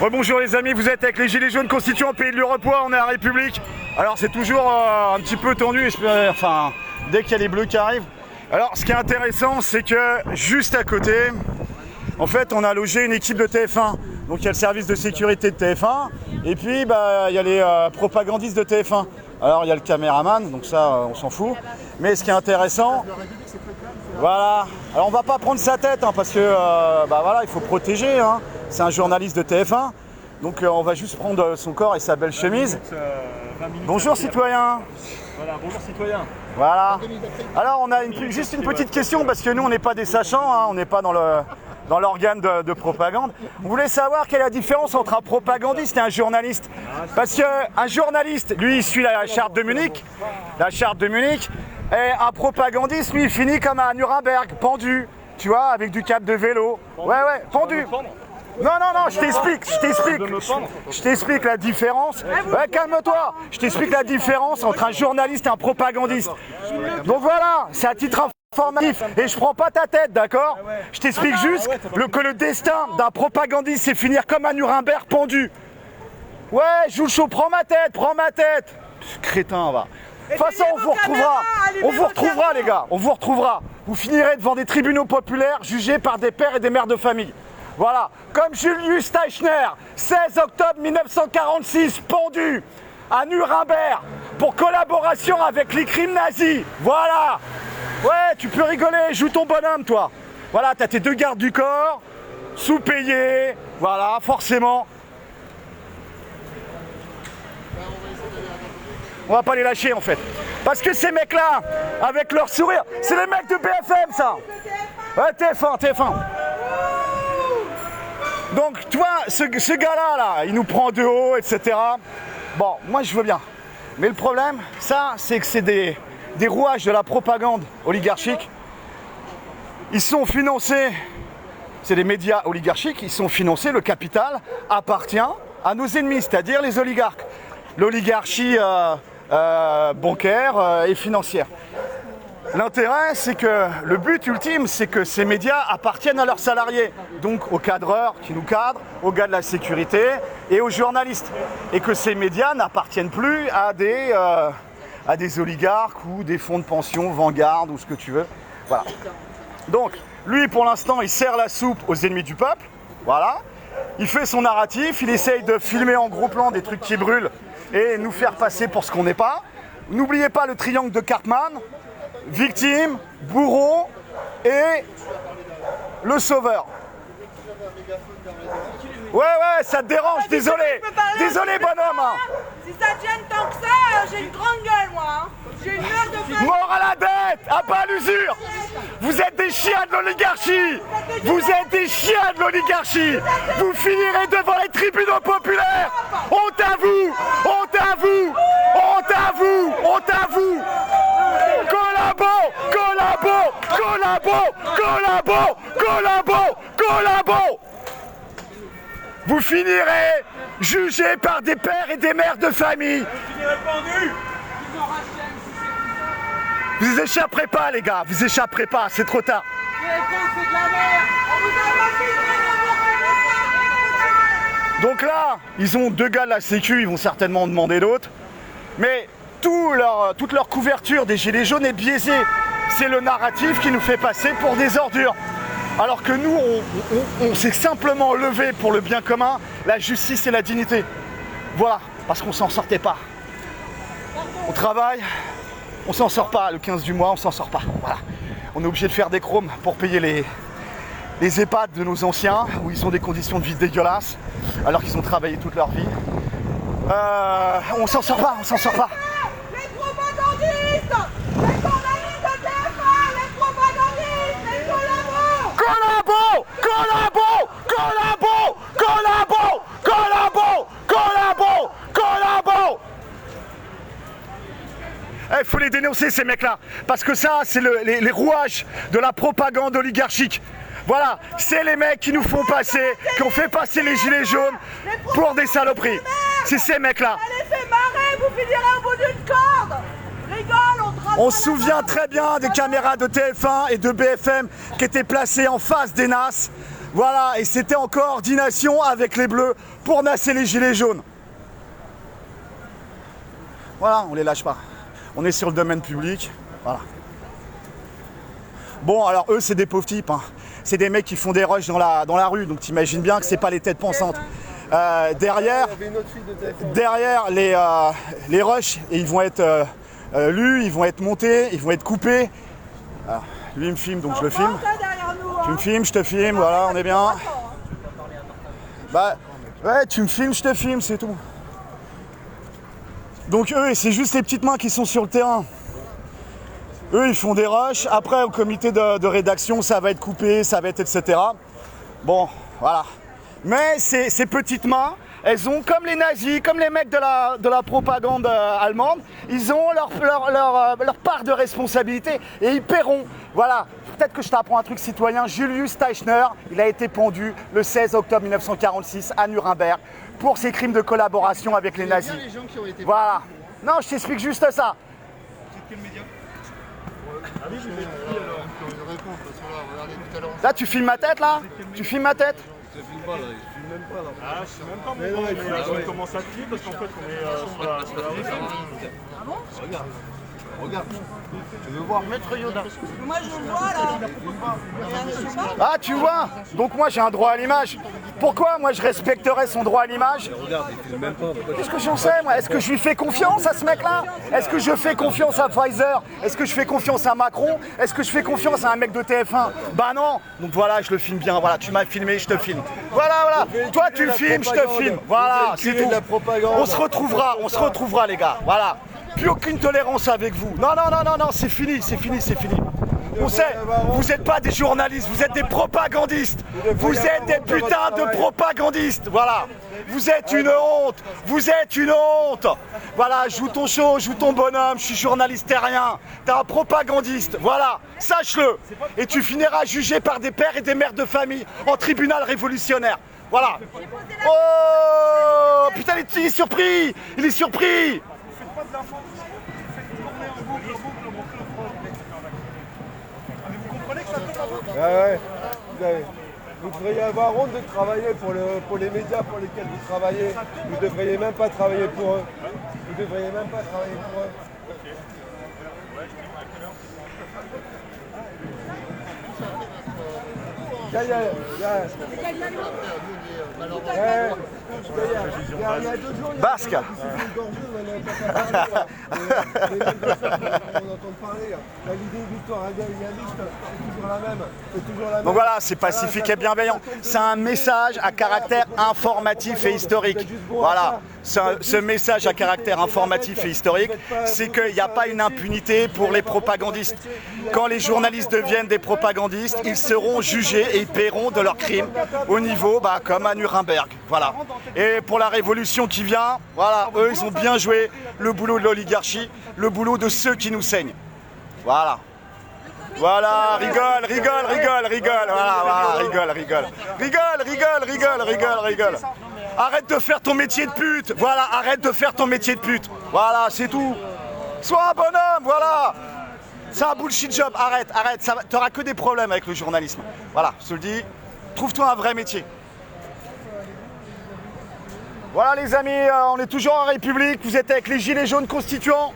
Rebonjour les amis, vous êtes avec les Gilets jaunes constituants Pays de l'Urepoix, on est à la République. Alors c'est toujours un petit peu tendu, enfin dès qu'il y a les bleus qui arrivent. Alors ce qui est intéressant, c'est que juste à côté, en fait on a logé une équipe de TF1. Donc il y a le service de sécurité de TF1 et puis il y a les propagandistes de TF1. Alors il y a le caméraman, donc ça on s'en fout. Mais ce qui est intéressant, voilà. Alors on va pas prendre sa tête parce que voilà, il faut protéger. C'est un journaliste de TF1. Donc on va juste prendre son corps et sa belle chemise. Bonjour citoyen. Voilà, bonjour citoyen. Voilà. Alors on a juste une petite question parce que nous on n'est pas des sachants, on n'est pas dans l'organe de propagande. On voulait savoir quelle est la différence entre un propagandiste et un journaliste. Parce qu'un journaliste, lui, il suit la charte de Munich. Et un propagandiste, lui, il finit comme à Nuremberg, pendu. Tu vois, avec du cap de vélo. Ouais, pendu. Non, je t'explique la différence. Ouais, calme-toi. Je t'explique la différence entre un journaliste et un propagandiste. Donc voilà, c'est à titre informatif. Et je prends pas ta tête, d'accord? Je t'explique juste que le destin d'un propagandiste, c'est finir comme à Nuremberg, pendu. Ouais, joue le chaud, prends ma tête. Crétin, va. De toute façon, on vous retrouvera, les gars. On vous retrouvera. Vous finirez devant des tribunaux populaires jugés par des pères et des mères de famille. Voilà, comme Julius Steichner, 16 octobre 1946, pendu à Nuremberg pour collaboration avec les crimes nazis. Voilà. Ouais, tu peux rigoler, joue ton bonhomme, toi. Voilà, t'as tes 2 gardes du corps, sous-payés, voilà, forcément. On va pas les lâcher, en fait. Parce que ces mecs-là, avec leur sourire, c'est les mecs de BFM, ça. Ouais, TF1. Donc, toi, ce gars-là, il nous prend de haut, etc. Bon, moi, je veux bien. Mais le problème, c'est que c'est des rouages de la propagande oligarchique. Ils sont financés, c'est des médias oligarchiques, ils sont financés, le capital appartient à nos ennemis, c'est-à-dire les oligarques. L'oligarchie bancaire et financière. L'intérêt, c'est que le but ultime, c'est que ces médias appartiennent à leurs salariés, donc aux cadreurs qui nous cadrent, aux gars de la sécurité et aux journalistes. Et que ces médias n'appartiennent plus à des oligarques ou des fonds de pension, Vanguard ou ce que tu veux. Voilà. Donc, lui, pour l'instant, il sert la soupe aux ennemis du peuple. Voilà. Il fait son narratif, il essaye de filmer en gros plan des trucs qui brûlent et nous faire passer pour ce qu'on n'est pas. N'oubliez pas le triangle de Cartman. Victime, bourreau et le sauveur. Ouais, ça te dérange, désolé. Désolé, bonhomme. Si ça te gêne tant que ça, j'ai une grande gueule, moi. J'ai une gueule de femme. Mort à la dette, à pas à l'usure. Vous êtes des chiens de l'oligarchie. Vous finirez devant les tribunaux populaires. Honte à vous. Collabo. Vous finirez jugés par des pères et des mères de famille. Vous finirez pendu. Vous échapperez pas, les gars, c'est trop tard. Donc là, ils ont 2 gars de la sécu, ils vont certainement en demander d'autres. Mais toute leur couverture des Gilets jaunes est biaisée. C'est le narratif qui nous fait passer pour des ordures. Alors que nous, on s'est simplement levé pour le bien commun, la justice et la dignité. Voilà, parce qu'on s'en sortait pas. On travaille, on s'en sort pas. Le 15 du mois, on s'en sort pas. Voilà. On est obligé de faire des chromes pour payer les EHPAD de nos anciens, où ils ont des conditions de vie dégueulasses, alors qu'ils ont travaillé toute leur vie. On s'en sort pas. Les propagandistes, les journalistes de TF1, les propagandistes, les collabos. Il faut les dénoncer, ces mecs-là, parce que ça, c'est les rouages de la propagande oligarchique. Voilà, c'est les mecs qui nous font passer, qui ont fait passer les Gilets jaunes pour des saloperies. C'est ces mecs-là. Allez, fait marrer, vous finirez au bout d'une corde. On se souvient très bien des caméras de TF1 et de BFM qui étaient placées en face des NAS Voilà, et c'était en coordination avec les Bleus pour nasser les gilets jaunes. Voilà, on les lâche pas. On est sur le domaine public, voilà. Bon, alors eux, c'est des pauvres types, hein. C'est des mecs qui font des rushs dans la rue, donc t'imagines bien que c'est pas les têtes pensantes. Derrière les rushs, ils vont être lus, ils vont être montés, ils vont être coupés. Alors, lui, il me filme, donc je le filme. Tu me filmes, je te filme, voilà, on est bien. Bah, ouais, tu me filmes, je te filme, c'est tout. Donc eux, c'est juste les petites mains qui sont sur le terrain. Eux, ils font des rushs. Après, au comité de rédaction, ça va être coupé, ça va être etc. Bon, voilà. Mais ces petites mains, elles ont, comme les nazis, comme les mecs de la propagande allemande, ils ont leur part de responsabilité et ils paieront. Voilà. Peut-être que je t'apprends un truc citoyen. Julius Teichner, il a été pendu le 16 octobre 1946 à Nuremberg pour ses crimes de collaboration avec les nazis. Voilà. Non, je t'explique juste ça. Là, tu filmes ma tête, là? Tu filmes ma tête? Je filme pas, là. Je filme même pas, là. Ah, je filme même pas, mais non, il commence à filmer parce qu'en fait, on est sur la route. Ah bon? Regarde, tu veux voir Maître Yoda? Moi je le vois là. Ah, tu vois? Donc moi, j'ai un droit à l'image. Pourquoi moi, je respecterais son droit à l'image? Regarde, il filme même pas. Qu'est-ce que j'en sais, moi? Est-ce que je lui fais confiance à ce mec-là? Est-ce que je fais confiance à Pfizer? Est-ce que je fais confiance à Macron? Est-ce que je fais confiance à un mec de TF1? Bah non. Donc voilà, je le filme bien. Voilà, tu m'as filmé, je te filme. Voilà. Toi, tu le filmes, je te filme. Voilà, c'est tout. On se retrouvera, les gars. Voilà. Plus aucune tolérance avec vous. Non, c'est fini. On sait, vous n'êtes pas des journalistes, vous êtes des propagandistes. Vous êtes des putains de propagandistes. Voilà. Vous êtes une honte. Voilà, joue ton show, joue ton bonhomme, je suis journaliste terrien. T'es un propagandiste, voilà, sache-le. Et tu finiras jugé par des pères et des mères de famille en tribunal révolutionnaire. Voilà. Oh, putain, il est surpris. Pas de l'info, vous faites tourner en boucle, mais vous comprenez que ça tourne en boucle? Ouais. Vous devriez avoir honte de travailler pour les médias pour lesquels vous travaillez. Vous ne devriez même pas travailler pour eux. Il y a 2 jours, Basque. Donc voilà, c'est pacifique et bienveillant. C'est un message à caractère informatif et historique. Voilà, ce message à caractère informatif et historique, c'est qu'il n'y a pas une impunité pour les propagandistes. Quand les journalistes deviennent des propagandistes, ils seront jugés et ils paieront de leurs crimes au niveau, comme à Nuremberg. Voilà. Et pour la révolution qui vient, voilà, eux, ils ont bien joué le boulot de l'oligarchie, le boulot de ceux qui nous saignent. Voilà. Voilà, rigole. Rigole. Arrête de faire ton métier de pute. Voilà, Voilà, c'est tout. Sois un bonhomme, voilà. C'est un bullshit job, arrête. T'auras que des problèmes avec le journalisme. Voilà, je te le dis. Trouve-toi un vrai métier. Voilà les amis, on est toujours en République. Vous êtes avec les gilets jaunes constituants.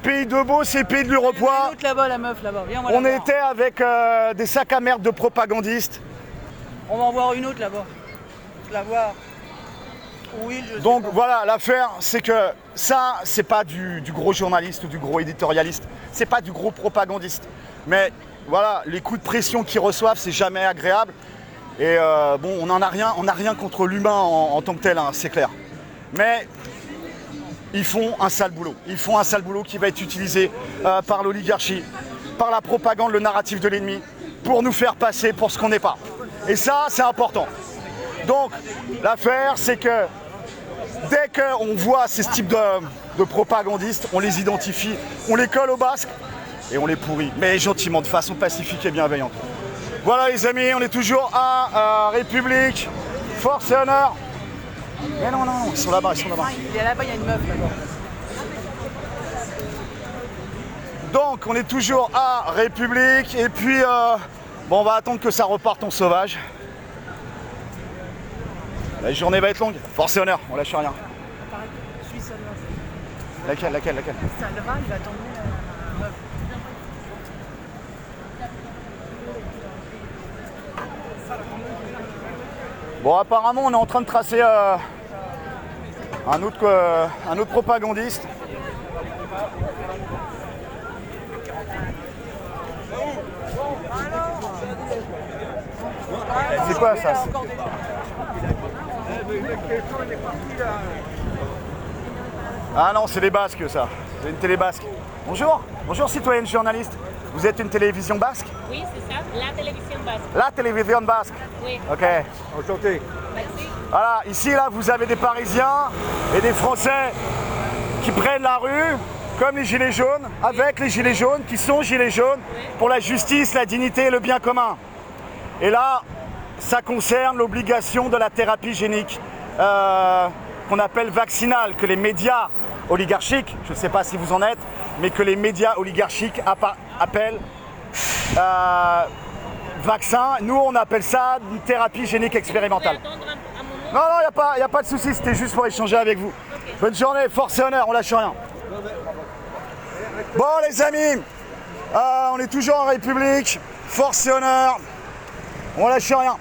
Pays de beau, c'est pays de l'Uruguay. Là-bas, la meuf, là-bas. Viens, moi, on était avec des sacs à merde de propagandistes. On va en voir une autre là-bas. La voir. Oui, donc voilà, l'affaire, c'est que ça, c'est pas du gros journaliste ou du gros éditorialiste. C'est pas du gros propagandiste. Mais voilà, les coups de pression qu'ils reçoivent, c'est jamais agréable. Et on n'a rien contre l'humain en tant que tel, hein, c'est clair. Mais ils font un sale boulot. Ils font un sale boulot qui va être utilisé par l'oligarchie, par la propagande, le narratif de l'ennemi, pour nous faire passer pour ce qu'on n'est pas. Et ça, c'est important. Donc, l'affaire, c'est que dès qu'on voit ces types de propagandistes, on les identifie, on les colle au basque et on les pourrit, mais gentiment, de façon pacifique et bienveillante. Voilà les amis, on est toujours à République, force et honneur. Mais non, ils sont là-bas, Il y a là-bas, il y a une meuf là-bas. Donc, on est toujours à République et puis, on va attendre que ça reparte en sauvage. La journée va être longue. Force et honneur, on lâche rien. Je suis seule. Laquelle? Ça le va, il va tomber. Bon, apparemment, on est en train de tracer un autre propagandiste. C'est quoi ça? Ah non, c'est les Basques ça. C'est une télé basque. Bonjour, bonjour citoyenne journaliste. Vous êtes une télévision basque? Oui, c'est ça, la télévision basque. La télévision basque. Oui. Ok. Enchanté. Merci. Voilà, ici là vous avez des Parisiens et des Français qui prennent la rue comme les gilets jaunes, avec les gilets jaunes qui sont gilets jaunes pour la justice, la dignité et le bien commun. Et là, ça concerne l'obligation de la thérapie génique qu'on appelle vaccinale, que les médias oligarchiques, je ne sais pas si vous en êtes, mais que les médias oligarchiques appellent vaccin. Nous, on appelle ça une thérapie génique expérimentale. Vous pouvez attendre un moment. Non, non, il n'y a pas de souci, c'était juste pour échanger avec vous. Okay. Bonne journée, force et honneur, on lâche rien. Bon les amis, on est toujours en République, force et honneur, on lâche rien.